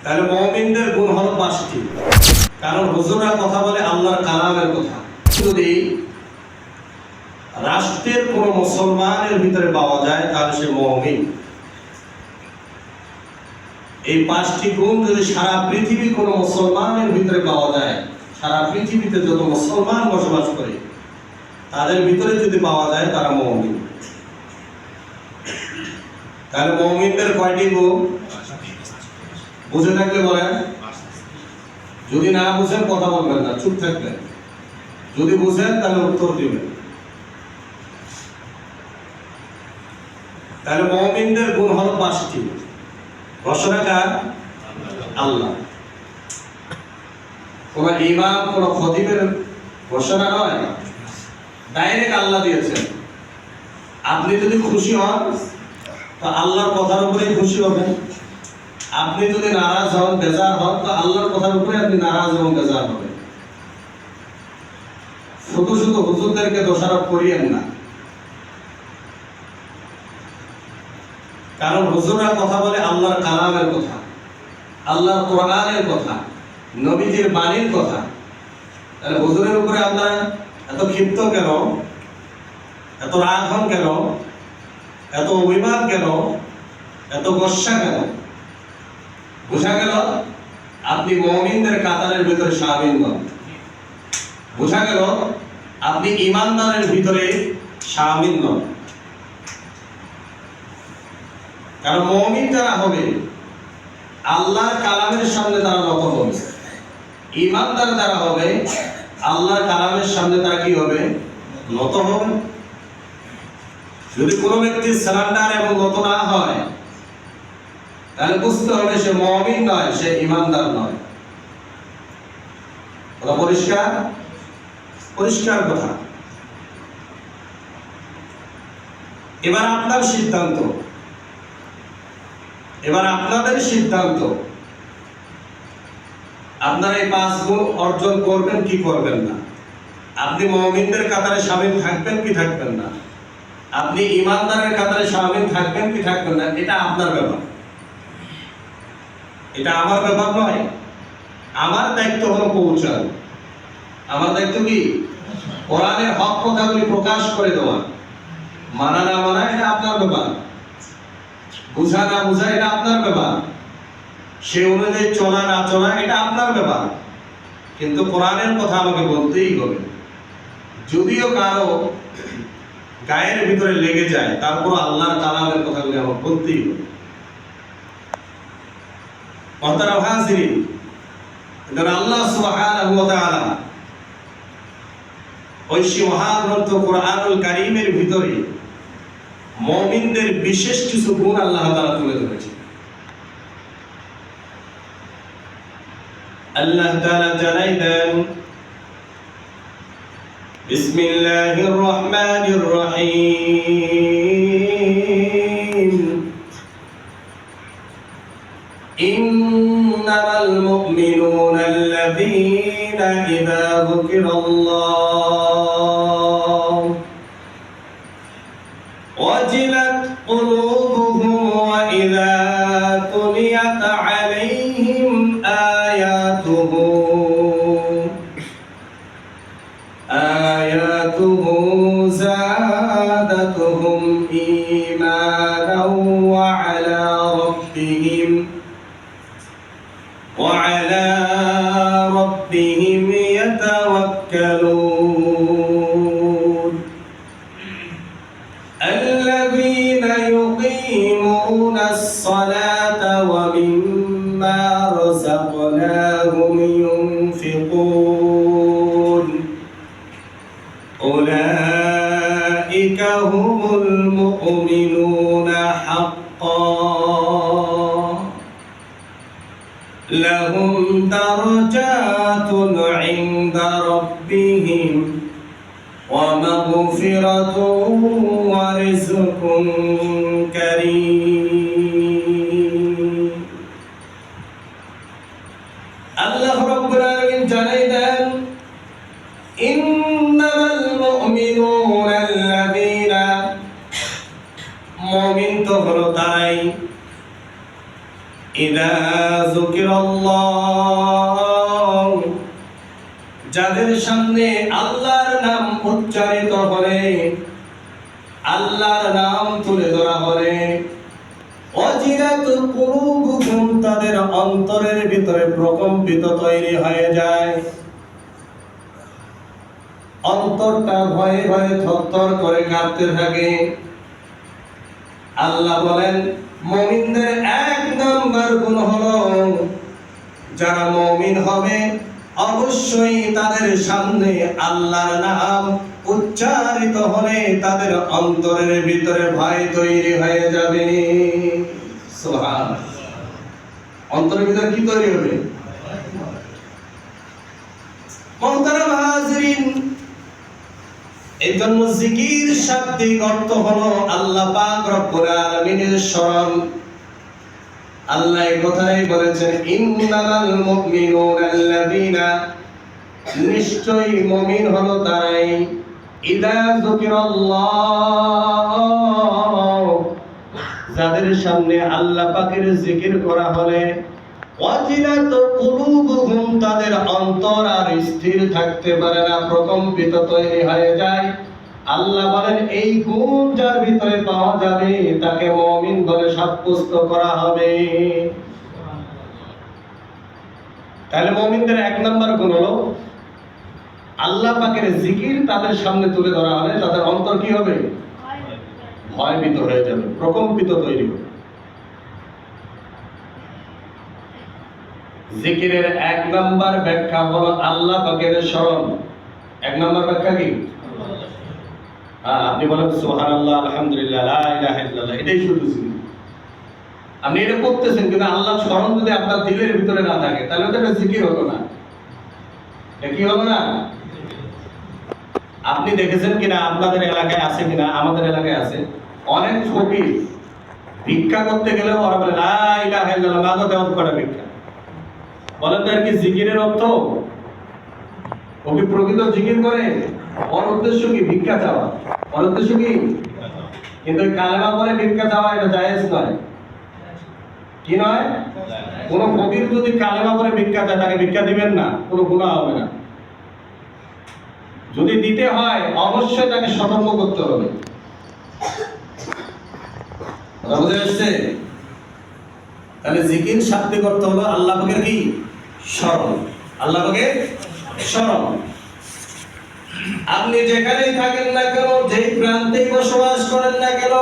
তাহলে মুমিনদের গুণ হলো 5টি। কারণ হুজুররা কথা বলে আল্লাহর কালামের কথা। যদি রাষ্ট্রের কোন মুসলমানের ভিতরে পাওয়া যায় তাহলে সে মুমিন। এই 5টি গুণ যদি সারা পৃথিবীর কোন মুসলমানের ভিতরে পাওয়া যায়, সারা পৃথিবীতে যত মুসলমান বসবাস করে তাদের ভিতরে যদি পাওয়া যায় তারা মুমিন। তাহলে মুমিনদের কয়টি গুণ বুঝে থাকলে বলেন, যদি না বুঝেন কথা বলবেন না, চুপ থাকবেন। যদি বুঝেন তাহলে উত্তর দিবেন। তাহলে মুমিনদের গুণ হলো 5টি। ঘোষণা কার? আল্লাহ। কোন ইমাম কোন খতিবের ঘোষণা নয়, ডাইরেক্ট আল্লাহ দিয়েছেন। আপনি যদি খুশি হন তো আল্লাহর কথার উপরেই খুশি হবেন, আপনি যদি নারাজ হন বেজার হন তো আল্লাহর কথার উপরে আপনি নারাজ এবং বেজার হবেন। শুধু শুধু হুজুরদেরকে দোষারোপ করিয়েন না, কারণ হুজুররা কথা বলে আল্লাহর কালামের কথা, আল্লাহর কোরআনের কথা, নবীজির বাণীর কথা। তাহলে হুজুরের উপরে আপনারা এত ক্ষিপ্ত কেন, এত রাগ হন কেন, এত অভিমান কেন, এত গোসা কেন? বোঝা গেল আপনি মুমিনদের কাতারের ভিতরে শামিল নন। বোঝা গেল আপনি ঈমানদারের ভিতরে শামিল নন। কারণ মুমিন যারা হবে আল্লাহর কালামের সামনে তারা নত হবে। ঈমানদার যারা হবে আল্লাহর কালামের সামনে তারা কি হবে? নত হবে। যদি কোনো ব্যক্তি সারেন্ডার এবং নত না হয় তাহলে বুঝতে হবে সে মুমিন নয়, সে ঈমানদার নয়। কথা পরিষ্কার? পরিষ্কার কথা। এবার আপনার সিদ্ধান্ত, এবার আপনাদের সিদ্ধান্ত, আপনারা এই 5 গুণ অর্জন করবেন কি করবেন না। আপনি মুমিনদের কাতারে শামিল থাকবেন কি থাকবেন না, আপনি ঈমানদারের কাতারে শামিল থাকবেন কি থাকবেন না, এটা আপনার ব্যাপার, এটা আমার ব্যাপার নয়। আমার দায়িত্ব হলো পৌঁছানো। আমার দায়িত্ব কি? কোরআনের হক কথাগুলি প্রকাশ করে দেওয়া। মানা না মানা এটা আপনার ব্যাপার, বুঝা না বুঝা এটা আপনার ব্যাপার, সে অনুযায়ী চলা না চলা এটা আপনার ব্যাপার। কিন্তু কোরআনের কথা আমাকে বলতেই হবে। যদিও কারো গায়ের ভিতরে লেগে যায় তারপর আল্লাহর কালামের কথাগুলি আমাকে বলতেই হবে। মুহতারাম হাজিরিন, আল্লাহ সুবহানাহু ওয়া তাআলা ঐশী মহাগ্রন্থ কোরআনুল কারীমের ভিতরে মুমিনদের বিশেষ কিছু গুণ আল্লাহ তাআলা তুলে ধরেছেন। আল্লাহ তাআলা জানাই দেন, বিসমিল্লাহির রহমানির রহিম, ইন্নামাল মুমিনুনা আল্লাযীনা ইযা যুকিরাল্লাহ ওয়াজিলাত কুলুবুহুম ওয়া ইযা তুলিয়াত আলাইহিম আয়াতুহু যাদাতুহুম ঈমানাও ওয়া আলা রাব্বিহিম ইয়াতাওয়াক্কালুন আল্লাযীনা ইউকিমুনাস সালাতা ওয়া মিম্মা রাযাকনাহুম ইউনফিকুন উলাইকা হুমুল মুমিনুনা হাক্কান লাহুম দারাজাতুন ইনদা রাব্বিহিম ওয়া মাগফিরাতুন ওয়া রিজকুন কারীম। আল্লাহ রাব্বুল আলামিন জানাই দেন, ইন্নামাল মুমিনুনা আল্লাযীনা, মুমিন তো হলো তারাই, ইযা যুকিরাল্লাহ, যাদের সামনে আল্লাহর নাম উচ্চারিত হলে, আল্লাহর নাম তুলে ধরা হলে, ওয়াজিলাত কুলুবুহুম, তাদের অন্তরের ভিতরে প্রকম্পিত তৈরি হয়ে যায়, অন্তরটা ভয়ে ভয়ে থরথর করে কাঁপতে থাকে। আল্লাহ বলেন মুমিনদের এক নাম্বার গুণ হলো, যারা মুমিন হবে অবশ্যই তাদের সামনে আল্লাহর নাম উচ্চারিত হলে তাদের অন্তরের ভিতরে ভয় তৈরি হয়ে যাবে। সুবহানাল্লাহ। অন্তরের ভিতরে কি তৈরি হবে? মুহতারাম হাজিরিন, এই জন্য জিকির শাব্দিক অর্থ হলো আল্লাহ পাক রব্বুল আলামিনের স্মরণ। আল্লাহ এই কথাই বলেছেন, ইন্নামাল মুমিনুনা আল্লাযীনা, নিশ্চয়ই মুমিন হলো তারাই, ইযা যুকিরাল্লাহ, যাদের সামনে আল্লাহ পাকের জিকির করা হলে, ওয়াজিলাত কুলুবুহুম, তাদের অন্তর আর স্থির থাকতে পারে না, প্রকম্পিত তৈরি হয়ে যায়। আল্লাহ বলেন এই গুণ যার ভিতরে পাওয়া যাবে তাকে মুমিন বলে সাব্যস্ত করা হবে। তাহলে মুমিনদের এক নাম্বার গুণ হলো আল্লাহ পাকের জিকির তাদের সামনে তুলে ধরা হলে তাদের অন্তর কি হবে? ভয়ভীত হয়ে যাবে, প্রকম্পিত তৈরি হবে। জিকিরের এক নাম্বার ব্যাখ্যা হলো আল্লাহ পাকের স্মরণ। এক নাম্বার ব্যাখ্যা কি? আপনি বলেন সুবহানাল্লাহ, আলহামদুলিল্লাহ, লা ইলাহা ইল্লাল্লাহ, এটাই শুধু জিকির। আপনি এটা করতেছেন কিন্তু আল্লাহর স্মরণ যদি আপনার দিলের ভিতরে না থাকে তাহলে ওটা জিকির হলো না। এটা কি হলো না? আপনি দেখেছেন কিনা, আপনাদের এলাকায় আছে কিনা, আমাদের এলাকায় আছে অনেক ফকির ভিক্ষা করতে গেলে ওরা বলে লা ইলাহা ইল্লাল্লাহ, মাগো দেওয়া করে ভিক্ষা। বলেন তো আর কি জিকিরের অর্থ? ও কি প্রকৃত জিকির করে? ওর উদ্দেশ্য কি? ভিক্ষা চাওয়া। ওর উদ্দেশ্য কি? কিন্তু কালেমা পড়ে ভিক্ষা চাওয়া এটা জায়েজ নয়। কি নয়? কোন ফকির যদি কালেমা পড়ে ভিক্ষা চায় তাকে ভিক্ষা দিবেন না, কোনো গুনাহ হবে না। যদি দিতে হয় অবশ্যই তাকে সতর্ক করতে হবে। বুঝে আসছে? তাহলে জিকির শাব্দিক অর্থ হলো আল্লাহ পাকের কি? স্মরণ। আল্লাহ পাকের স্মরণ। আপনি যেখানেই থাকেন না কেন, যেই প্রান্তেই বসবাস করেন না কেন,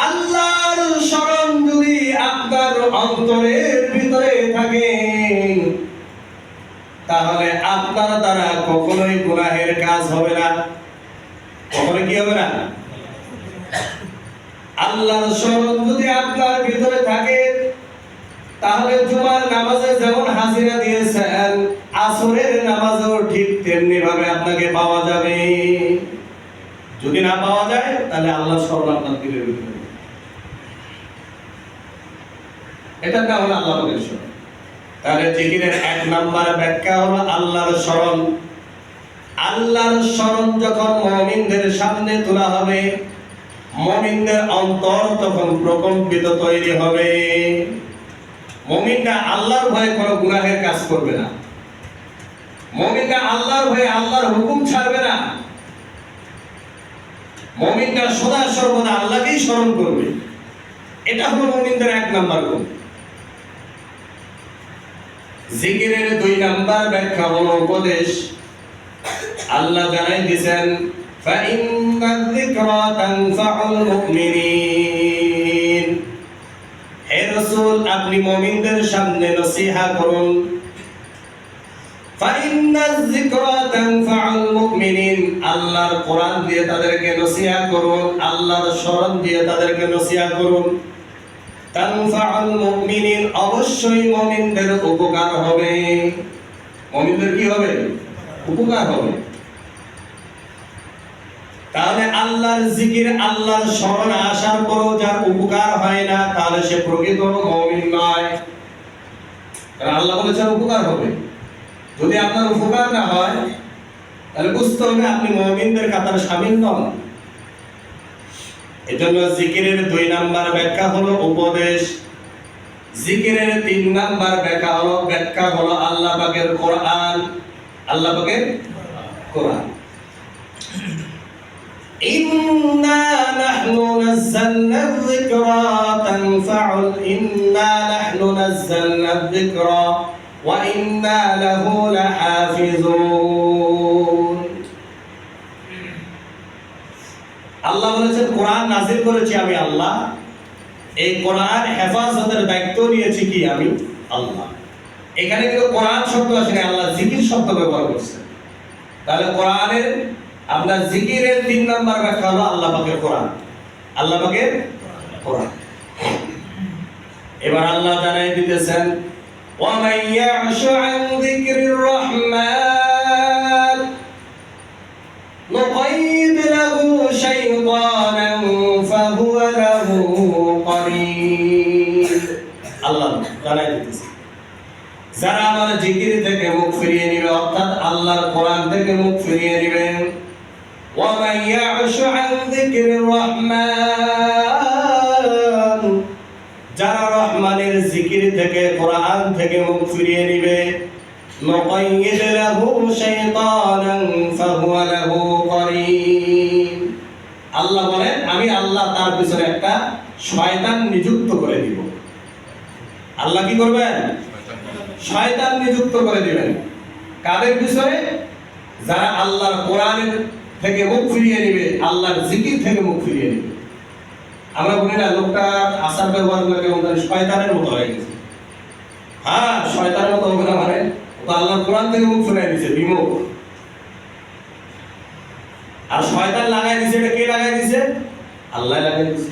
আল্লাহর স্মরণ যদি আপনার অন্তরের ভিতরে থাকে তাহলে আপনার দ্বারা কখনোই গুনাহের কাজ হবে না। কখনো কি হবে না? আল্লাহর স্মরণ যদি আপনার ভিতরে থাকে তাহলে জুমার নামাজে যেমন হাজিরা দিয়েছেন, আসরের নামাজও ঠিক তেমনি ভাবে আপনাকে পাওয়া যাবে। যদি না পাওয়া যায় তাহলে আল্লাহর স্মরণ আপনার দিলের ভিতরে, এটার নাম হলো আল্লাহ পাকের স্মরণ। তাহলে জিকিরের এক নাম্বার ব্যাখ্যা হলো আল্লাহর স্মরণ। আল্লাহর স্মরণ যখন মুমিনদের সামনে তোলা হবে, মুমিনদের অন্তর তখন প্রকম্পিত তৈরি হবে। মুমিনরা আল্লাহর ভয়ে কোনো গুনাহের কাজ করবে না। মুমিনরা আল্লাহর ভয়ে আল্লাহর হুকুম ছাড়বে না। মুমিনরা সদা সর্বদা আল্লাহকেই স্মরণ করবে। এটা হলো মুমিনদের এক নাম্বার গুণ। জিকিরের দুই নাম্বার ব্যাখ্যা হলো উপদেশ। আল্লাহ জানাই দিয়েছেন, ফাইন্নায যিকরা তানফাউল মুমিনিন। হে রাসূল, আপনি মুমিনদের সামনে নসিহত করুন। ফাইন্নায যিকরা তানফাউল মুমিনিন, আল্লাহর কোরআন দিয়ে তাদেরকে নসিহত করুন, আল্লাহর স্মরণ দিয়ে তাদেরকে নসিহত করুন। তানফাউল মুমিনিন, অবশ্যই মুমিনদের উপকার হবে। মুমিনদের কি হবে? উপকার হবে। তাহলে আল্লাহর জিকির, আল্লাহর স্মরণ আসার পরও যার উপকার হয় না তাহলে সে প্রকৃত মুমিন নয়। কারণ আল্লাহ বলেছেন উপকার হবে। যদি আপনার উপকার না হয় তাহলে বুঝতে হবে আপনি মুমিনদের কাতারে শামিল নন। এজন্য জিকিরের দুই নাম্বার ব্যাখ্যা হলো উপদেশ। জিকিরের 3 নাম্বার ব্যাখ্যা হলো আল্লাহ পাকের কোরআন। আল্লাহ পাকের কোরআন। ইন্না নাহনু নাযালনা যিকরা ওয়া ইন্না লাহু লাহাফিজুন। আল্লাহ বলেছেন কোরআন নাযিল করেছি আমি আল্লাহ, এই কোরআন হেফাজতের দায়িত্ব নিয়েছি কি আমি আল্লাহ। এখানে কিন্তু কোরআন শব্দ আসেনি, আল্লাহ জিকির শব্দ ব্যবহার করছে। তাহলে কোরআনের আপনার জিকিরের 3 নাম্বার ব্যাখ্যা হলো আল্লাহ পাকের কোরআন। আল্লাহ পাকের কোরআন। এবার আল্লাহ জানাই দিতেছেন ওয়া মান ইয়া'শু আন যিকরির রহমান নুকাইদ লাহু শাইতানান ফাহুয়া লাহু করিন। আল্লাহ জানাই দিতেছেন যারা আমার জিকির থেকে মুখ ফিরিয়ে নিবে, অর্থাৎ আল্লাহর কোরআন থেকে মুখ ফিরিয়ে নিবে, ওয়া মান ইয়া'শু আন যিকরির রহমান, যারা রহমানের জিকির থেকে কোরআন থেকে মুখ ফিরিয়ে নিবে, নুকাইদ লাহু শাইতানান ফাহুয়া লাহু করিন। আল্লাহ বলেন আমি আল্লাহ তার পিছনে একটা শয়তান নিযুক্ত করে দিব। আল্লাহ কি করবেন? শয়তান নিযুক্ত করে দিবেন। কাদের পিছনে? যারা আল্লাহর কোরআনের থেকে মুখ ফিরিয়ে নিবে, আল্লাহর জিকির থেকে মুখ ফিরিয়ে নিবে। আমরা বলি না লোকটা আচার ব্যবহার করে কেমন শয়তানের মতো হয়ে গেছে। হ্যাঁ, শয়তানের মতো হবে না মানে ও আল্লাহর কোরআন থেকে মুখ ফিরিয়ে দিয়েছে, বিমুখ। আর শয়তান লাগাই দিয়েছে, এটা কে লাগাই দিয়েছে? আল্লাহ লাগাই দিয়েছে।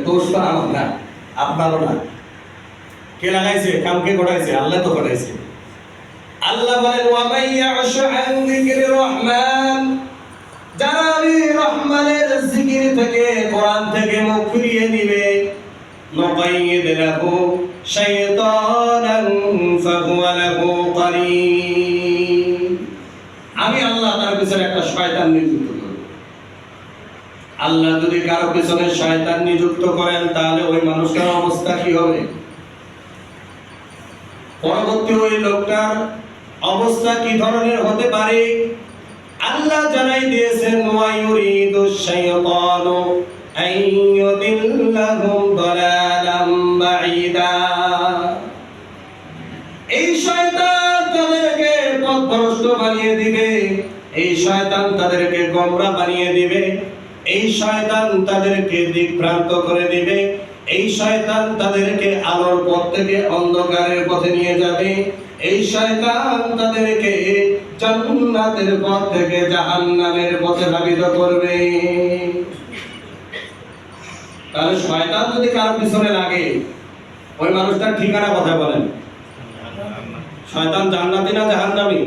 দোষ তো আমার না, আপনারও না। কে লাগাইছে? কাম কে ঘটাইছে? আল্লাহ তো ঘটাইছে। আল্লাহ বলেন ওয়া মান ইয়া'শু আন যিকরির রহমান, যারা রহমানের জিকির থেকে কোরআন থেকে মুখ ফিরিয়ে নিবে, নুকাইদ লাহু শাইতানান ফাহুয়া লাহু করিন, আমি আল্লাহ তার পিছনে একটা শয়তান নিযুক্ত করব। আল্লাহ যদি কারো পিছনে শয়তান নিযুক্ত করেন তাহলে ওই মানুষটার অবস্থা কি হবে? পরবর্তী ওই লোকটার অবস্থা কি ধরনের হতে পারে? আল্লাহ জানাই দিয়েছেন ওয়া ইউরিদুশ শাইতানু আন ইউদিল্লাহুম দালালাম বাঈদা, এই শয়তান তাদেরকে পথভ্রষ্ট বানিয়ে দিবে, এই শয়তান তাদেরকে গোমরা বানিয়ে দিবে, এই শয়তান তাদেরকে দিকভ্রান্ত করে দিবে, এই শয়তান তাদেরকে আলোর পথ থেকে অন্ধকারের পথে নিয়ে যাবে, এই শয়তান তাদেরকে জান্নাতের পথ থেকে জাহান্নামের পথে ধাবিত করবে। তাহলে শয়তান যদি কারো পিছনে লাগে, ওই মানুষটার ঠিকানা কথা বলেন। শয়তান জান্নাতি না জাহান্নামী?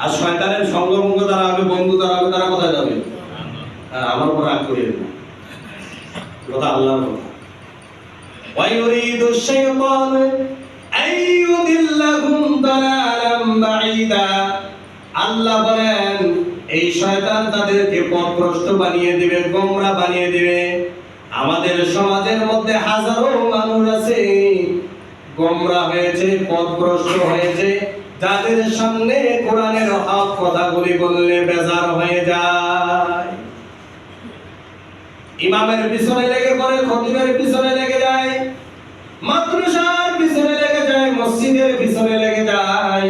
আর শয়তানের সঙ্গভঙ্গ দ্বারা হবে, বন্ধু দ্বারা হবে, তারা কোথায় যাবে? আমার উপর রাগ করিয়ে দেবে, কথা আল্লাহর কথা। ওয়া ইউরিদুশ শাইতানু আন ইউদিল্লাহুম দালালাম বাঈদা, আল্লাহ বলেন এই শয়তান তাদেরকে পথভ্রষ্ট বানিয়ে দিবে, গোমরা বানিয়ে দিবে। আমাদের সমাজের মধ্যে হাজারো মানুষ আছে গোমরা হয়েছে, পথভ্রষ্ট হয়েছে, যাদের সামনে কোরআনের হক কথাগুলি বললে বেজার হয়ে যায়। ইমামের পিছনে লেগে পড়ে, খতিবের পিছনে লেগে যায়, মাদ্রাসার পিছনে লেগে যায়, মসজিদের পিছনে লেগে যায়,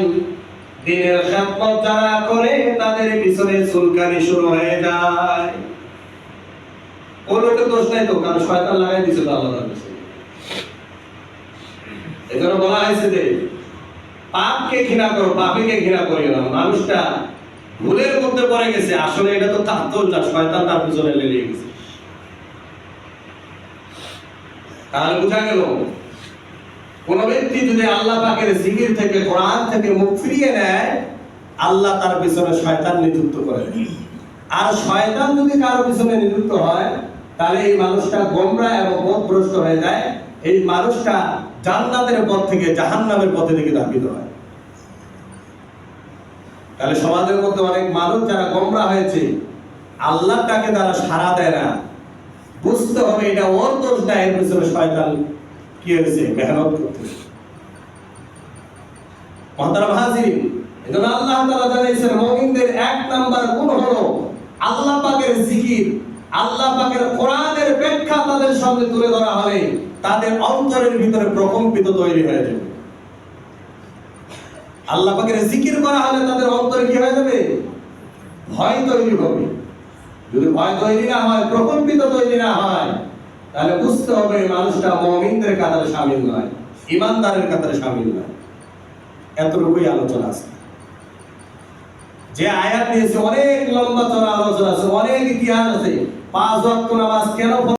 দ্বীনের খেদমত যারা করে তাদের পিছনে চুলকানি শুরু হয়ে যায়। কোনোটা দোষ নাই তো, কারণ শয়তান লাগাই দিয়েছিল আল্লাহর কাছে। এজন্য বলা হয়েছে যে পাপকে ঘৃণা করো, পাপীকে ঘৃণা করিও না। মানুষটা ভুলের মধ্যে পড়ে গেছে, আসলে এটা তো তার দোষ না, শয়তান তার পিছনে লেগে গেছে। তাহলে বোঝা গেল কোন ব্যক্তি যদি আল্লাহ পাকের জিকির থেকে কোরআন থেকে মুখ ফিরিয়ে নেয়, আল্লাহ তার পিছনে শয়তান নিযুক্ত করে। আর শয়তান যদি কারো পিছনে নিযুক্ত হয় তাহলে এই মানুষটা গোমরা এবং পথভ্রষ্ট হয়ে যায়, এই মানুষটা জান্নাতের পথ থেকে জাহান্নামের পথে দিকে ধাবিত হয়। তাহলে সমাজের মধ্যে অনেক মানুষ যারা গোমরা হয়েছে, আল্লাহর ডাকে তারা সাড়া দেয় না, বুঝতে হবে এটা ওর দোষ না, এর পিছনে শয়তান কি হয়েছে, মেহনত করতেছে। মহতারাম হাজিরিন, এজন্য আল্লাহ তাআলা জানাইছেন মুমিনদের এক নাম্বার গুণ হলো আল্লাহ পাকের জিকির, আল্লাহ পাকের কোরআনের ব্যাখ্যা তাদের সামনে তুলে ধরা হলে তাদের অন্তরের ভিতরে প্রকম্পিত তৈরি হয়ে যাবে। আল্লাহ পাকের জিকির করা হলে তাদের অন্তরে কি হয়ে যাবে, ভয় তৈরি হবে। যদি ভয় তৈরি না হয়, প্রকম্পিত তৈরি না হয়, তাহলে বুঝতে হবে মানুষটা মুমিনদের কাতারে শামিল নয়, ঈমানদারের কাতারে শামিল নয়। এতটুকুই আলোচনা আছে। যে আয়াত নিয়েছে অনেক লম্বা চড়া আলোচনা আছে, অনেক ইতিহাস আছে। 5 ওয়াক্ত নামাজ কেন